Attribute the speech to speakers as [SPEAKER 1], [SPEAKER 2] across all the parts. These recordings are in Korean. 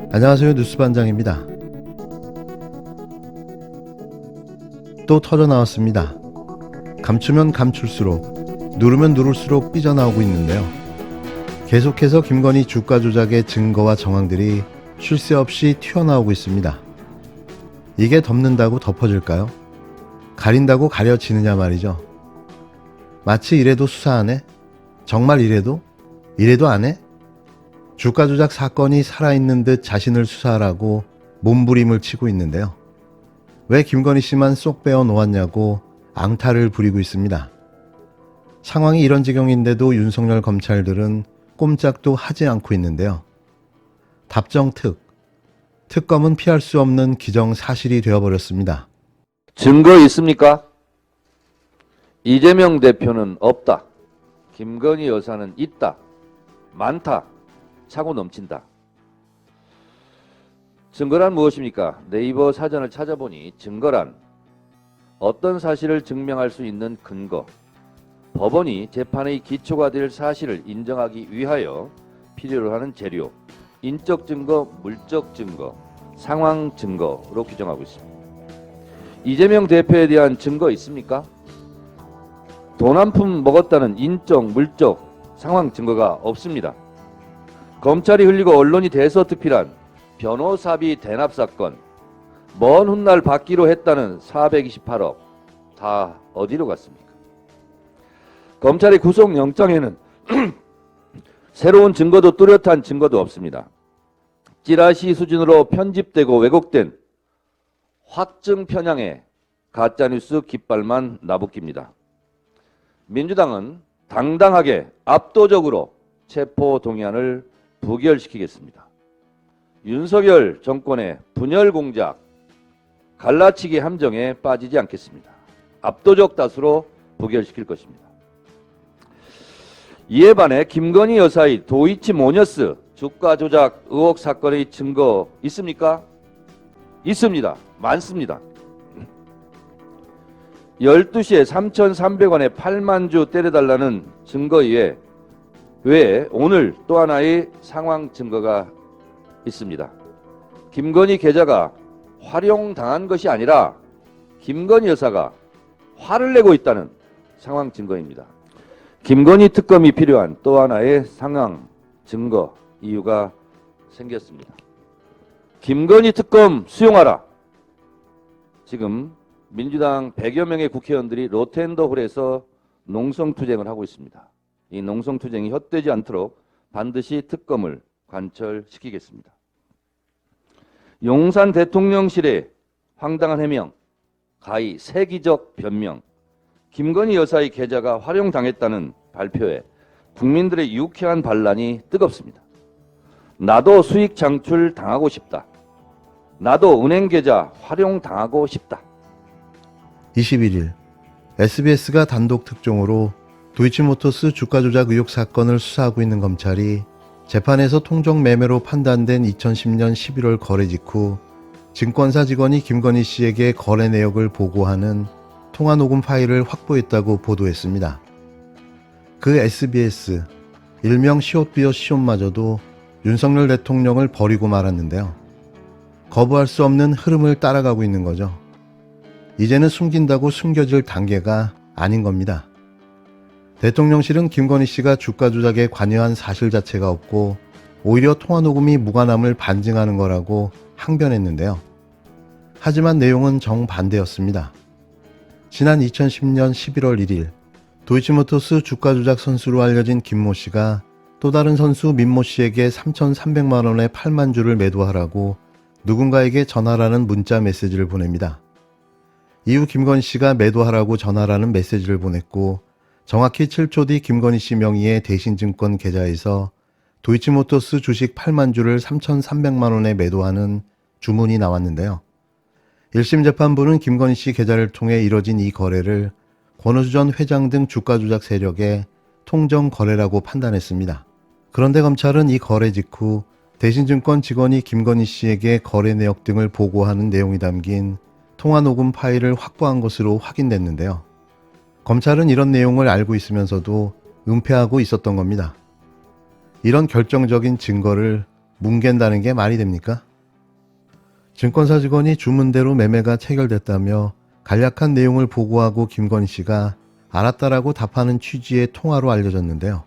[SPEAKER 1] 안녕하세요. 뉴스반장입니다. 또 터져 나왔습니다. 감추면 감출수록, 누르면 누를수록 삐져나오고 있는데요. 계속해서 김건희 주가 조작의 증거와 정황들이 쉴 새 없이 튀어나오고 있습니다. 이게 덮는다고 덮어질까요? 가린다고 가려지느냐 말이죠. 마치 이래도 수사 안 해? 정말 이래도? 이래도 안 해? 주가 조작 사건이 살아있는 듯 자신을 수사하라고 몸부림을 치고 있는데요. 왜 김건희 씨만 쏙 빼어 놓았냐고 앙탈을 부리고 있습니다. 상황이 이런 지경인데도 윤석열 검찰들은 꼼짝도 하지 않고 있는데요. 특검은 피할 수 없는 기정사실이 되어버렸습니다.
[SPEAKER 2] 증거 있습니까? 이재명 대표는 없다. 김건희 여사는 있다. 많다. 차고 넘친다. 증거란 무엇입니까? 네이버 사전을 찾아보니 증거란 어떤 사실을 증명할 수 있는 근거, 법원이 재판의 기초가 될 사실을 인정하기 위하여 필요로 하는 재료, 인적 증거, 물적 증거, 상황 증거로 규정하고 있습니다. 이재명 대표에 대한 증거 있습니까? 돈 한 푼 먹었다는 인적, 물적, 상황 증거가 없습니다. 검찰이 흘리고 언론이 대서특필한 변호사비 대납 사건, 먼 훗날 받기로 했다는 428억 다 어디로 갔습니까? 검찰의 구속영장에는 새로운 증거도 뚜렷한 증거도 없습니다. 찌라시 수준으로 편집되고 왜곡된 확증 편향의 가짜뉴스 깃발만 나부낍니다. 민주당은 당당하게 압도적으로 체포동의안을 부결시키겠습니다. 윤석열 정권의 분열 공작, 갈라치기 함정에 빠지지 않겠습니다. 압도적 다수로 부결시킬 것입니다. 이에 반해 김건희 여사의 도이치모녀스 주가 조작 의혹 사건의 증거 있습니까? 있습니다. 많습니다. 12시에 3,300원에 8만 주 때려달라는 증거 외에 오늘 또 하나의 상황 증거가 있습니다. 김건희 계좌가 활용당한 것이 아니라 김건희 여사가 화를 내고 있다는 상황 증거입니다. 김건희 특검이 필요한 또 하나의 상황 증거 이유가 생겼습니다. 김건희 특검 수용하라. 지금 민주당 100여 명의 국회의원들이 로텐더홀에서 농성투쟁을 하고 있습니다. 이 농성투쟁이 헛되지 않도록 반드시 특검을 관철시키겠습니다. 용산 대통령실의 황당한 해명, 가히 세기적 변명, 김건희 여사의 계좌가 활용당했다는 발표에 국민들의 유쾌한 반란이 뜨겁습니다. 나도 수익 창출 당하고 싶다. 나도 은행 계좌 활용당하고 싶다.
[SPEAKER 1] 21일 SBS가 단독 특종으로 도이치모터스 주가 조작 의혹 사건을 수사하고 있는 검찰이 재판에서 통정 매매로 판단된 2010년 11월 거래 직후 증권사 직원이 김건희 씨에게 거래 내역을 보고하는 통화 녹음 파일을 확보했다고 보도했습니다. 그 SBS, 일명 시옷비어 시옷마저도 윤석열 대통령을 버리고 말았는데요. 거부할 수 없는 흐름을 따라가고 있는 거죠. 이제는 숨긴다고 숨겨질 단계가 아닌 겁니다. 대통령실은 김건희 씨가 주가 조작에 관여한 사실 자체가 없고 오히려 통화 녹음이 무관함을 반증하는 거라고 항변했는데요. 하지만 내용은 정반대였습니다. 지난 2010년 11월 1일 도이치모터스 주가 조작 선수로 알려진 김모 씨가 또 다른 선수 민모 씨에게 3,300만 원의 8만 주를 매도하라고 누군가에게 전화라는 문자 메시지를 보냅니다. 이후 김건희 씨가 매도하라고 전화라는 메시지를 보냈고 정확히 7초 뒤 김건희 씨 명의의 대신증권 계좌에서 도이치모터스 주식 8만 주를 3,300만 원에 매도하는 주문이 나왔는데요. 1심 재판부는 김건희 씨 계좌를 통해 이뤄진 이 거래를 권오수 전 회장 등 주가 조작 세력의 통정 거래라고 판단했습니다. 그런데 검찰은 이 거래 직후 대신증권 직원이 김건희 씨에게 거래 내역 등을 보고하는 내용이 담긴 통화 녹음 파일을 확보한 것으로 확인됐는데요. 검찰은 이런 내용을 알고 있으면서도 은폐하고 있었던 겁니다. 이런 결정적인 증거를 뭉갠다는 게 말이 됩니까? 증권사 직원이 주문대로 매매가 체결됐다며 간략한 내용을 보고하고 김건희 씨가 알았다라고 답하는 취지의 통화로 알려졌는데요.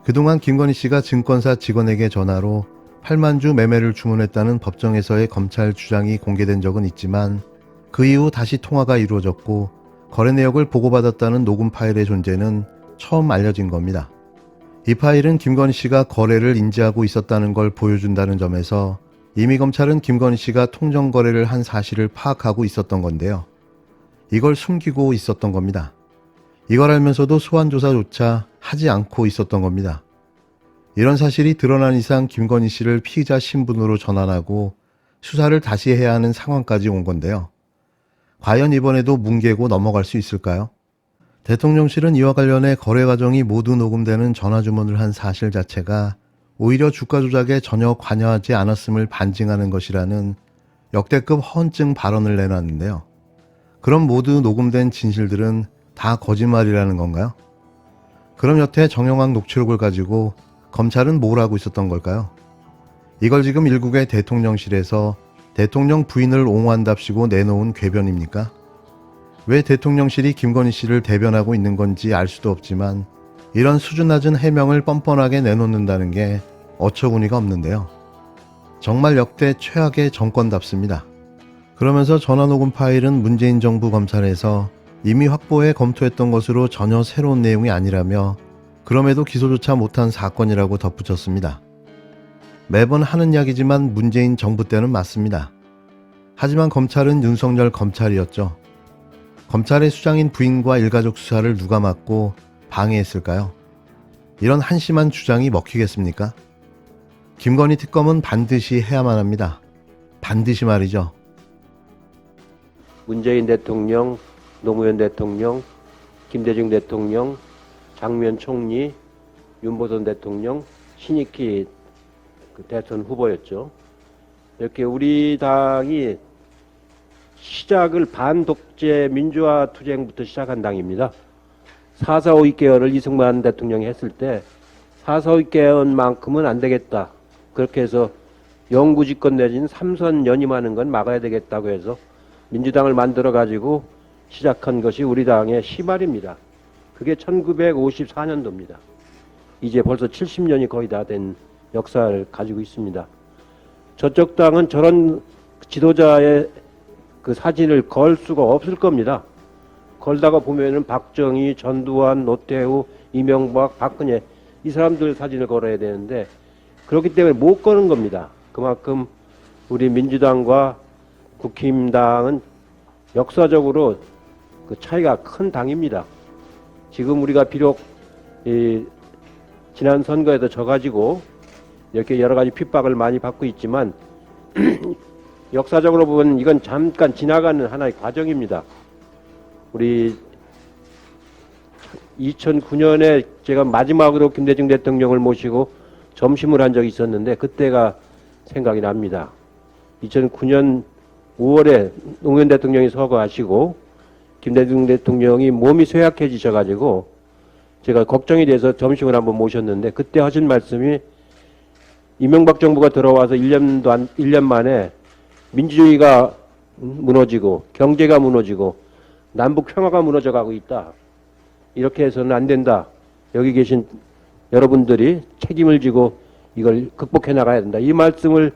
[SPEAKER 1] 그동안 김건희 씨가 증권사 직원에게 전화로 8만 주 매매를 주문했다는 법정에서의 검찰 주장이 공개된 적은 있지만 그 이후 다시 통화가 이루어졌고 거래 내역을 보고받았다는 녹음 파일의 존재는 처음 알려진 겁니다. 이 파일은 김건희 씨가 거래를 인지하고 있었다는 걸 보여준다는 점에서 이미 검찰은 김건희 씨가 통정 거래를 한 사실을 파악하고 있었던 건데요. 이걸 숨기고 있었던 겁니다. 이걸 알면서도 소환 조사조차 하지 않고 있었던 겁니다. 이런 사실이 드러난 이상 김건희 씨를 피의자 신분으로 전환하고 수사를 다시 해야 하는 상황까지 온 건데요. 과연 이번에도 뭉개고 넘어갈 수 있을까요? 대통령실은 이와 관련해 거래 과정이 모두 녹음되는 전화주문을 한 사실 자체가 오히려 주가 조작에 전혀 관여하지 않았음을 반증하는 것이라는 역대급 허언증 발언을 내놨는데요. 그럼 모두 녹음된 진실들은 다 거짓말이라는 건가요? 그럼 여태 정영학 녹취록을 가지고 검찰은 뭘 하고 있었던 걸까요? 이걸 지금 일국의 대통령실에서 대통령 부인을 옹호한답시고 내놓은 궤변입니까? 왜 대통령실이 김건희 씨를 대변하고 있는 건지 알 수도 없지만 이런 수준 낮은 해명을 뻔뻔하게 내놓는다는 게 어처구니가 없는데요. 정말 역대 최악의 정권답습니다. 그러면서 전화녹음 파일은 문재인 정부 검찰에서 이미 확보해 검토했던 것으로 전혀 새로운 내용이 아니라며 그럼에도 기소조차 못한 사건이라고 덧붙였습니다. 매번 하는 이야기지만 문재인 정부 때는 맞습니다. 하지만 검찰은 윤석열 검찰이었죠. 검찰의 수장인 부인과 일가족 수사를 누가 맡고 방해했을까요? 이런 한심한 주장이 먹히겠습니까? 김건희 특검은 반드시 해야만 합니다. 반드시 말이죠.
[SPEAKER 3] 문재인 대통령, 노무현 대통령, 김대중 대통령, 장면 총리, 윤보선 대통령, 신익희 대선 후보였죠. 이렇게 우리 당이 시작을 반독재 민주화 투쟁부터 시작한 당입니다. 4.4.5 개헌을 이승만 대통령이 했을 때 4.4.5 개헌만큼은 안 되겠다. 그렇게 해서 영구집권 내지는 3선 연임하는 건 막아야 되겠다고 해서 민주당을 만들어 가지고 시작한 것이 우리 당의 시말입니다. 그게 1954년도입니다. 이제 벌써 70년이 거의 다 된 역사를 가지고 있습니다. 저쪽 당은 저런 지도자의 그 사진을 걸 수가 없을 겁니다. 걸다가 보면은 박정희, 전두환, 노태우, 이명박, 박근혜 이 사람들 사진을 걸어야 되는데 그렇기 때문에 못 거는 겁니다. 그만큼 우리 민주당과 국힘당은 역사적으로 그 차이가 큰 당입니다. 지금 우리가 비록 지난 선거에도 져가지고 이렇게 여러 가지 핍박을 많이 받고 있지만 역사적으로 보면 이건 잠깐 지나가는 하나의 과정입니다. 우리 2009년에 제가 마지막으로 김대중 대통령을 모시고 점심을 한 적이 있었는데 그때가 생각이 납니다. 2009년 5월에 노무현 대통령이 서거하시고 김대중 대통령이 몸이 쇠약해지셔가지고 제가 걱정이 돼서 점심을 한번 모셨는데 그때 하신 말씀이 이명박 정부가 들어와서 1년 만에 민주주의가 무너지고 경제가 무너지고 남북 평화가 무너져 가고 있다. 이렇게 해서는 안 된다. 여기 계신 여러분들이 책임을 지고 이걸 극복해 나가야 된다. 이 말씀을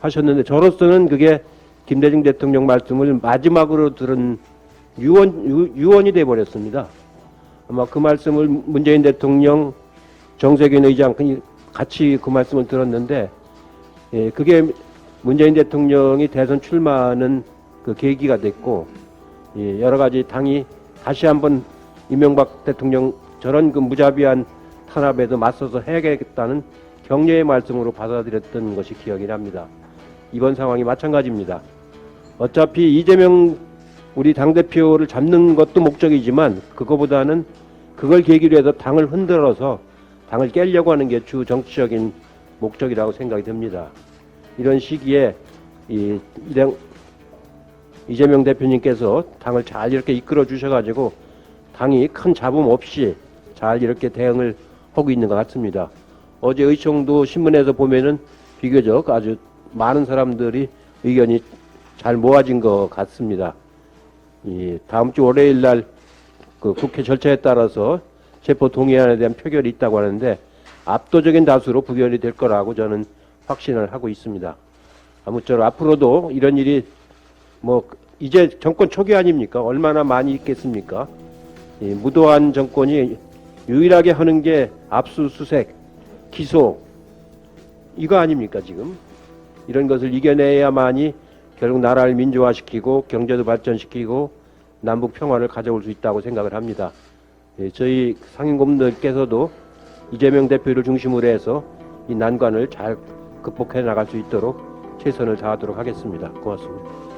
[SPEAKER 3] 하셨는데 저로서는 그게 김대중 대통령 말씀을 마지막으로 들은 유언이 돼버렸습니다. 아마 그 말씀을 문재인 대통령, 정세균 의장 같이 그 말씀을 들었는데 그게 문재인 대통령이 대선 출마하는 그 계기가 됐고 여러 가지 당이 다시 한번 이명박 대통령 저런 그 무자비한 탄압에도 맞서서 해야겠다는 격려의 말씀으로 받아들였던 것이 기억이 납니다. 이번 상황이 마찬가지입니다. 어차피 이재명 우리 당대표를 잡는 것도 목적이지만 그거보다는 그걸 계기로 해서 당을 흔들어서 당을 깨려고 하는 게 주 정치적인 목적이라고 생각이 듭니다. 이런 시기에 이재명 대표님께서 당을 잘 이렇게 이끌어 주셔가지고 당이 큰 잡음 없이 잘 이렇게 대응을 하고 있는 것 같습니다. 어제 의총도 신문에서 보면은 비교적 아주 많은 사람들이 의견이 잘 모아진 것 같습니다. 다음 주 월요일 날 그 국회 절차에 따라서 체포 동의안에 대한 표결이 있다고 하는데 압도적인 다수로 부결이 될 거라고 저는 확신을 하고 있습니다. 아무쪼록 앞으로도 이런 일이 이제 정권 초기 아닙니까? 얼마나 많이 있겠습니까? 무도한 정권이 유일하게 하는 게 압수수색, 기소 이거 아닙니까 지금? 이런 것을 이겨내야만이 결국 나라를 민주화시키고 경제도 발전시키고 남북 평화를 가져올 수 있다고 생각을 합니다. 저희 상임고문들께서도 이재명 대표를 중심으로 해서 이 난관을 잘 극복해 나갈 수 있도록 최선을 다하도록 하겠습니다. 고맙습니다.